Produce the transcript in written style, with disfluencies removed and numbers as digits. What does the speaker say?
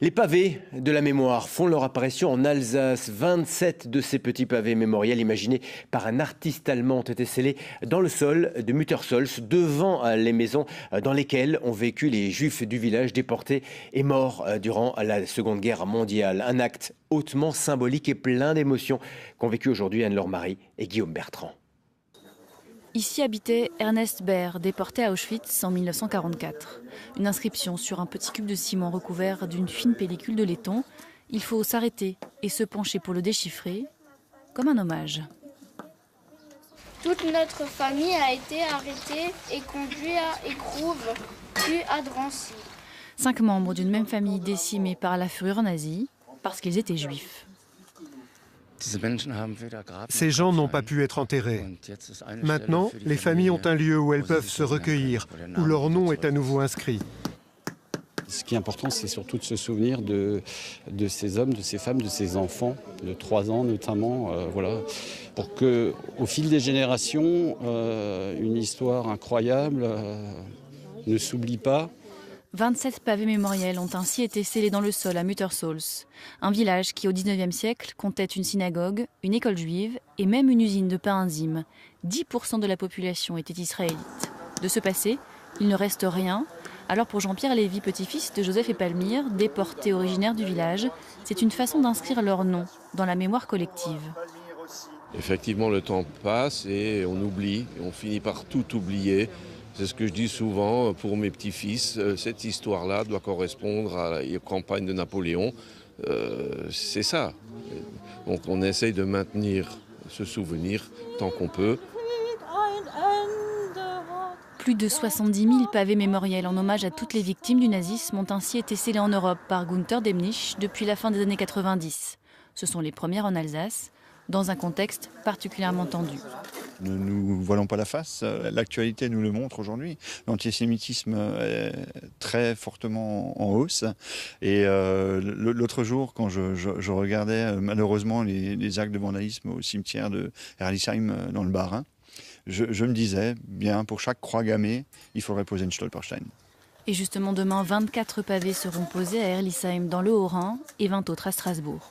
Les pavés de la mémoire font leur apparition en Alsace. 27 de ces petits pavés mémoriels imaginés par un artiste allemand ont été scellés dans le sol de Muttersols, devant les maisons dans lesquelles ont vécu les Juifs du village déportés et morts durant la Seconde Guerre mondiale. Un acte hautement symbolique et plein d'émotions qu'ont vécu aujourd'hui Anne-Laure Marie et Guillaume Bertrand. Ici habitait Ernest Baer, déporté à Auschwitz en 1944. Une inscription sur un petit cube de ciment recouvert d'une fine pellicule de laiton. Il faut s'arrêter et se pencher pour le déchiffrer, comme un hommage. Toute notre famille a été arrêtée et conduite à Écrouves, puis à Drancy. 5 membres d'une même famille décimés par la fureur nazie parce qu'ils étaient juifs. Ces gens n'ont pas pu être enterrés. Maintenant, les familles ont un lieu où elles peuvent se recueillir, où leur nom est à nouveau inscrit. Ce qui est important, c'est surtout de se souvenir de ces hommes, de ces femmes, de ces enfants, de 3 ans notamment, voilà, pour que, au fil des générations, une histoire incroyable ne s'oublie pas. 27 pavés mémoriels ont ainsi été scellés dans le sol à Muttersols, un village qui au XIXe siècle comptait une synagogue, une école juive et même une usine de pain enzyme. 10% de la population était israélite. De ce passé, il ne reste rien. Alors pour Jean-Pierre Lévy, petit-fils de Joseph et Palmyre, déportés originaires du village, c'est une façon d'inscrire leur nom dans la mémoire collective. Effectivement, le temps passe et on oublie, on finit par tout oublier. C'est ce que je dis souvent pour mes petits-fils. Cette histoire-là doit correspondre à la campagne de Napoléon. C'est ça. Donc on essaye de maintenir ce souvenir tant qu'on peut. Plus de 70 000 pavés mémoriels en hommage à toutes les victimes du nazisme ont ainsi été scellés en Europe par Gunther Demnig depuis la fin des années 90. Ce sont les premières en Alsace, dans un contexte particulièrement tendu. Ne nous voilons pas la face, l'actualité nous le montre aujourd'hui. L'antisémitisme est très fortement en hausse. Et l'autre jour, quand je regardais malheureusement les actes de vandalisme au cimetière de Herlisheim dans le Bas-Rhin, je me disais, bien, pour chaque croix gammée, il faudrait poser une Stolperstein. Et justement, demain, 24 pavés seront posés à Herlisheim dans le Haut-Rhin et 20 autres à Strasbourg.